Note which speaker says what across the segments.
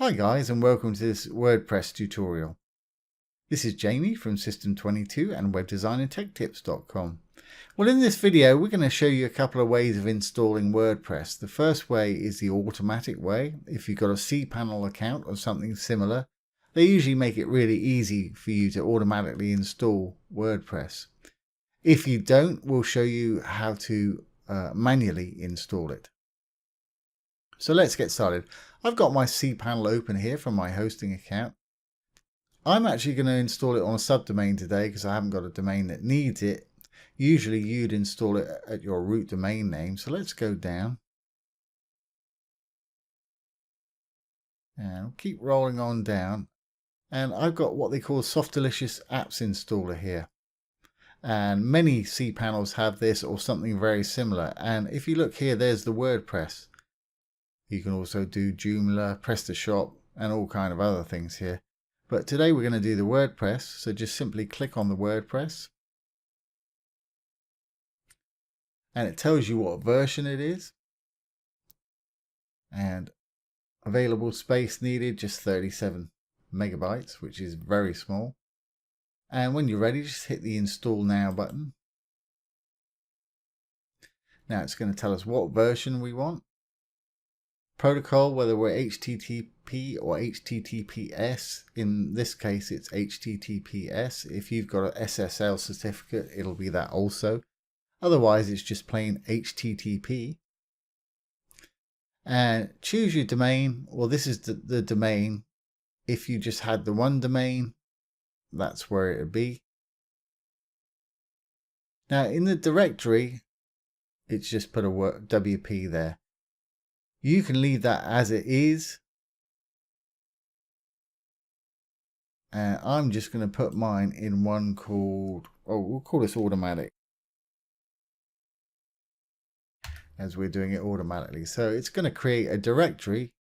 Speaker 1: Hi guys, and welcome to this WordPress tutorial. This is Jamie from System22 and webdesignandtechtips.com. Well, in this video we're going to show you a couple of ways of installing WordPress. The first way is the automatic way. If you've got a cPanel account or something similar, they usually make it really easy for you to automatically install WordPress. If you don't, we'll show you how to manually install it. So let's get started. I've got my cPanel open here from my hosting account. I'm actually going to install it on a subdomain today because I haven't got a domain that needs it. Usually you'd install it at your root domain name. So let's go down. And we'll keep rolling on down. And I've got what they call Softalicious Apps Installer here. And many cPanels have this or something very similar. And if you look here, there's the WordPress. You can also do Joomla, PrestaShop, and all kind of other things here. But today we're going to do the WordPress. So just simply click on the WordPress. And it tells you what version it is. And available space needed, just 37 megabytes, which is very small. And when you're ready, just hit the Install Now button. Now it's going to tell us what version we want. Protocol, whether we're HTTP or HTTPS. In this case, it's HTTPS. If you've got an SSL certificate, it'll be that also. Otherwise, it's just plain HTTP. And choose your domain. Well, this is the domain. If you just had the one domain, that's where it would be. Now, in the directory, it's just put a WP there. You can leave that as it is. And I'm just going to put mine in one called, we'll call this automatic. As we're doing it automatically. So it's going to create a directory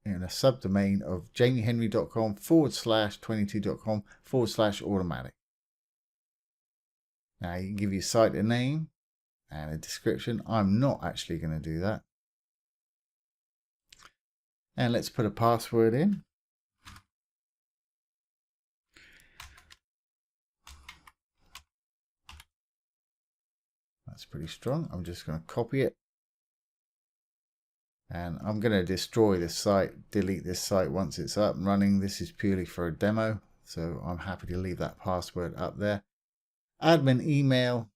Speaker 1: in a subdomain of jamiehenry.com/22.com/automatic. Now you can give your site a name and a description. I'm not actually going to do that. And let's put a password in. That's pretty strong. I'm just going to copy it. And I'm going to destroy this site, delete this site once it's up and running. This is purely for a demo. So I'm happy to leave that password up there. Admin email,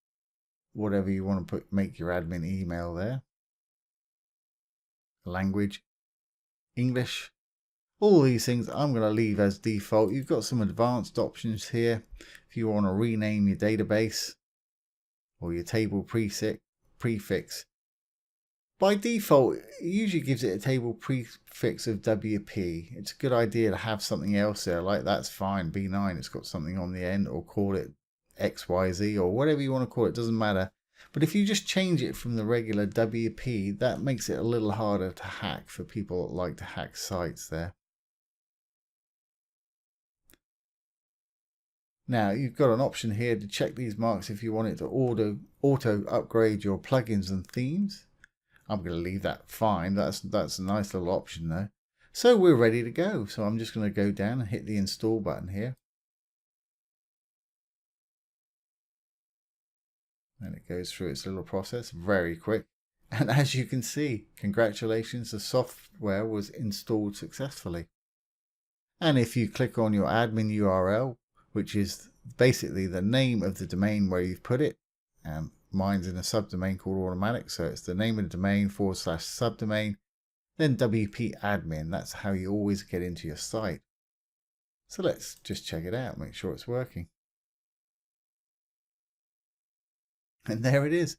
Speaker 1: whatever you want to put, make your admin email there. Language. English, all these things I'm going to leave as default. You've got some advanced options here if you want to rename your database or your table prefix. By default, it usually gives it a table prefix of WP. It's a good idea to have something else there, like that's fine, B9, it's got something on the end, or call it XYZ or whatever you want to call it, doesn't matter. But if you just change it from the regular WP, that makes it a little harder to hack for people that like to hack sites there. Now you've got an option here to check these marks if you want it to auto upgrade your plugins and themes. I'm going to leave that fine. That's a nice little option though. So we're ready to go. So I'm just going to go down and hit the install button here. And it goes through its little process very quick. And as you can see, congratulations, the software was installed successfully. And if you click on your admin URL, which is basically the name of the domain where you've put it, and mine's in a subdomain called automatic, so it's the name of the domain /subdomain, then WP admin. That's how you always get into your site. So let's just check it out, make sure it's working. And there it is.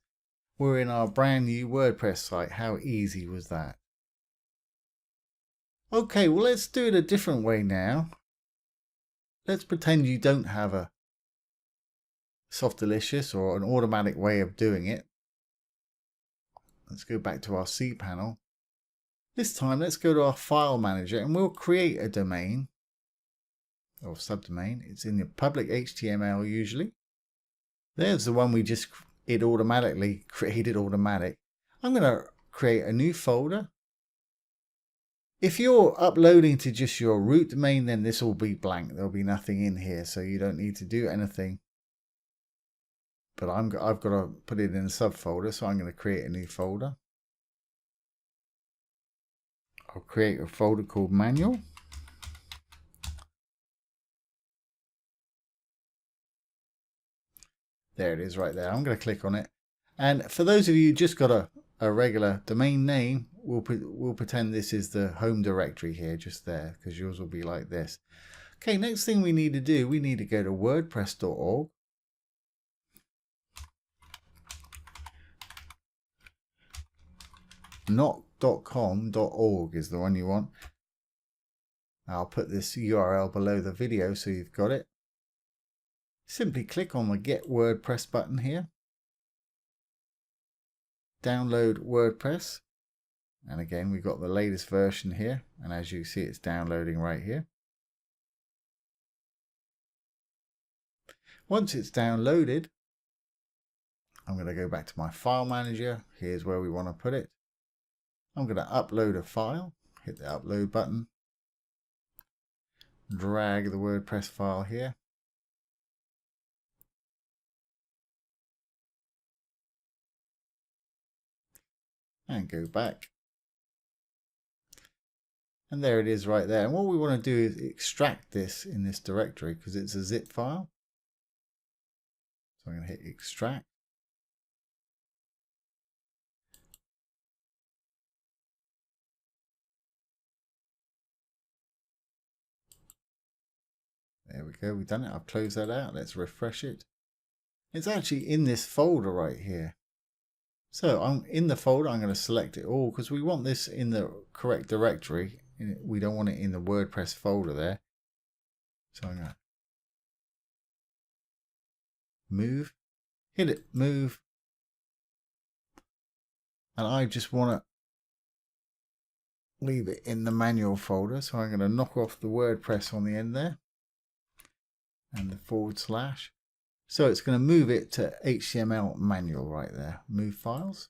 Speaker 1: We're in our brand new WordPress site. How easy was that? Okay, well let's do it a different way now. Let's pretend you don't have a Softalicious or an automatic way of doing it. Let's go back to our cPanel. This time let's go to our file manager and we'll create a domain or subdomain. It's in the public HTML usually. There's the one we just automatically created automatic. I'm going to create a new folder If you're uploading to just your root domain, then this will be blank. There'll be nothing in here, so you don't need to do anything. But I've got to put it in a subfolder, so I'm going to create a new folder. I'll create a folder called manual. There it is right there. I'm going to click on it. And for those of you who just got a regular domain name, we'll pretend this is the home directory here, just there, because yours will be like this. Okay, next thing we need to do, we need to go to wordpress.org. Not .com.org is the one you want. I'll put this URL below the video so you've got it. Simply click on the Get WordPress button here. Download WordPress. And again, we've got the latest version here. And as you see, it's downloading right here. Once it's downloaded, I'm going to go back to my file manager. Here's where we want to put it. I'm going to upload a file. Hit the upload button. Drag the WordPress file here. And go back. And there it is right there. And what we want to do is extract this in this directory because it's a zip file. So I'm going to hit extract. There we go, we've done it. I've closed that out. Let's refresh it. It's actually in this folder right here. So I'm in the folder, I'm going to select it all because we want this in the correct directory. We don't want it in the WordPress folder there. So I'm going to move, hit it, move. And I just want to leave it in the manual folder. So I'm going to knock off the WordPress on the end there. And the /. So it's going to move it to HTML manual right there. Move files.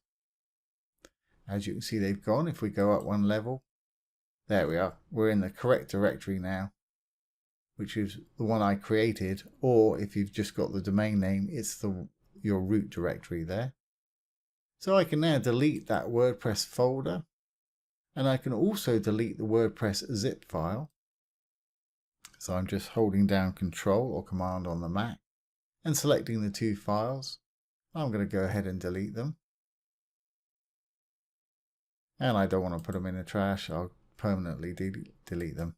Speaker 1: As you can see, they've gone. If we go up one level, there we are. We're in the correct directory now, which is the one I created. Or if you've just got the domain name, it's your root directory there. So I can now delete that WordPress folder. And I can also delete the WordPress zip file. So I'm just holding down Control or Command on the Mac and selecting the two files. I'm going to go ahead and delete them. And I don't want to put them in the trash. I'll permanently delete them.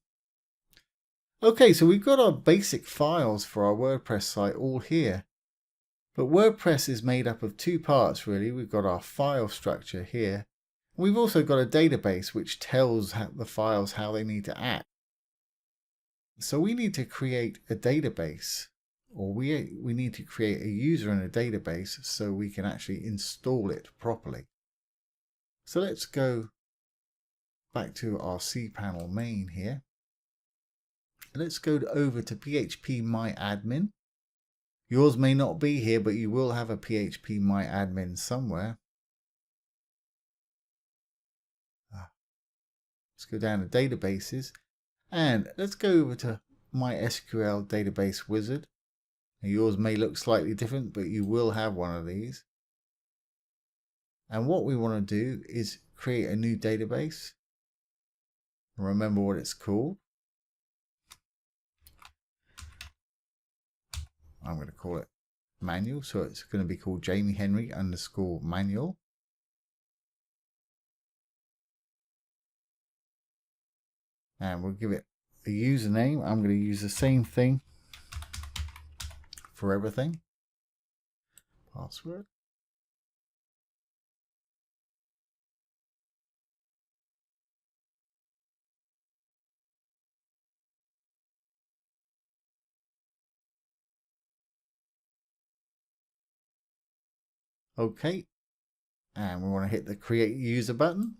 Speaker 1: Okay, so we've got our basic files for our WordPress site all here. But WordPress is made up of two parts really. We've got our file structure here. We've also got a database which tells the files how they need to act. So we need to create a database, or we need to create a user in a database so we can actually install it properly. So let's go back to our cPanel main here. Let's go over to phpMyAdmin. Yours may not be here, but you will have a phpMyAdmin somewhere. Let's go down to databases. And let's go over to MySQL Database Wizard. Now yours may look slightly different, but you will have one of these. And what we want to do is create a new database. Remember what it's called. I'm going to call it manual. So it's going to be called JamieHenry_manual. And we'll give it a username. I'm going to use the same thing for everything. Password. Okay. And we want to hit the create user button.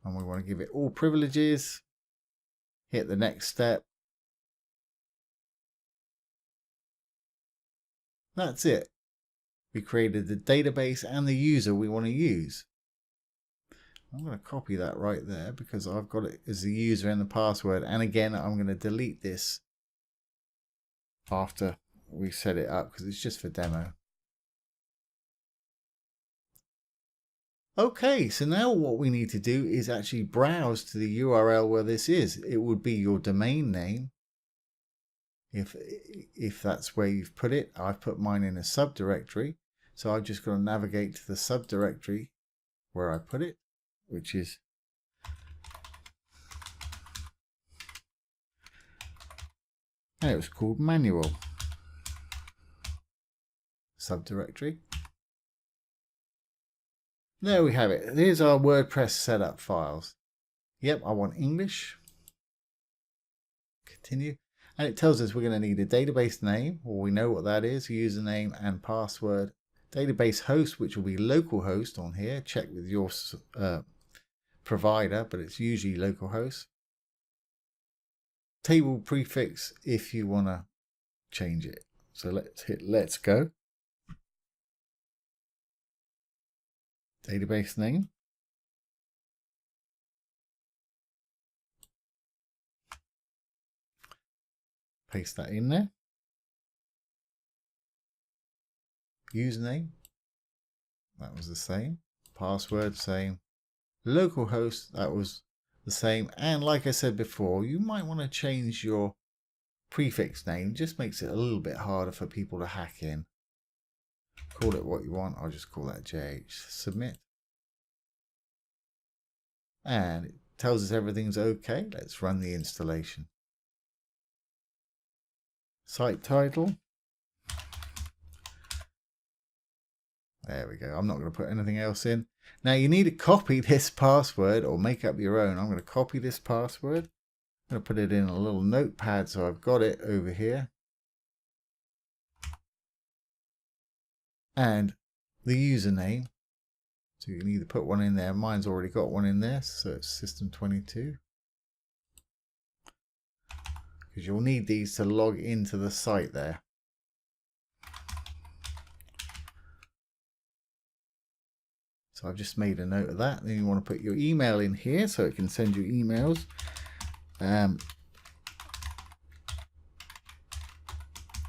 Speaker 1: And we want to give it all privileges. Hit the next step. That's it. We created the database and the user we want to use. I'm going to copy that right there because I've got it as the user and the password. And again, I'm going to delete this after we set it up because it's just for demo. Okay, so now what we need to do is actually browse to the URL where this is. It would be your domain name. If that's where you've put it, I've put mine in a subdirectory. So I've just got to navigate to the subdirectory where I put it, which is and it was called manual subdirectory. There we have it. Here's our WordPress setup files. Yep, I want English. Continue. And it tells us we're going to need a database name, or we know what that is, username and password. Database host, which will be localhost on here. Check with your provider, but it's usually localhost. Table prefix if you want to change it. So let's hit let's go. Database name. Paste that in there. Username. That was the same. Password, same. Localhost, that was the same. And like I said before, you might want to change your prefix name. It just makes it a little bit harder for people to hack in. Call it what you want. I'll just call that JH. Submit. And it tells us everything's okay. Let's run the installation. Site title. There we go. I'm not going to put anything else in. Now you need to copy this password or make up your own. I'm going to copy this password. I'm going to put it in a little notepad so I've got it over here. And the username. So you can either put one in there. Mine's already got one in there, so it's System22. Because you'll need these to log into the site there. So I've just made a note of that. Then you want to put your email in here so it can send you emails.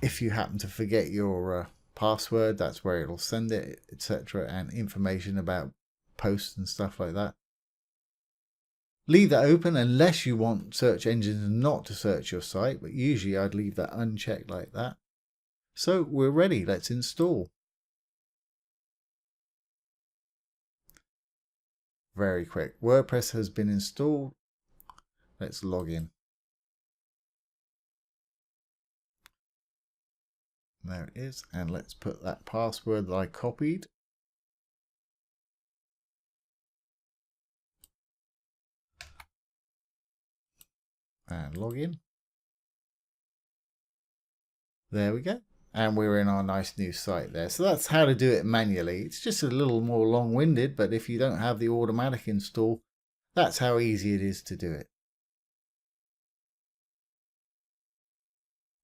Speaker 1: If you happen to forget your password, that's where it'll send it, etc. And information about posts and stuff like that. Leave that open unless you want search engines not to search your site, but usually I'd leave that unchecked like that. So we're ready. Let's install. Very quick. WordPress has been installed. Let's log in. There it is. And let's put that password that I copied. And log in. There we go. And we're in our nice new site there. So that's how to do it manually. It's just a little more long-winded, but if you don't have the automatic install, that's how easy it is to do it.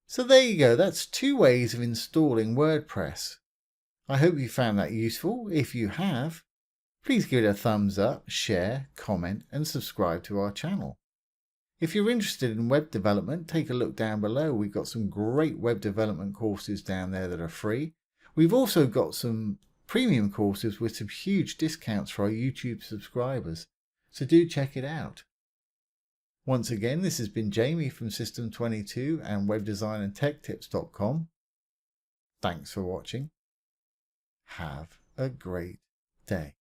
Speaker 1: So there you go. That's 2 ways of installing WordPress. I hope you found that useful. If you have, please give it a thumbs up, share, comment, and subscribe to our channel. If you're interested in web development, take a look down below. We've got some great web development courses down there that are free. We've also got some premium courses with some huge discounts for our YouTube subscribers. So do check it out. Once again, this has been Jamie from System22 and webdesignandtechtips.com. Thanks for watching. Have a great day.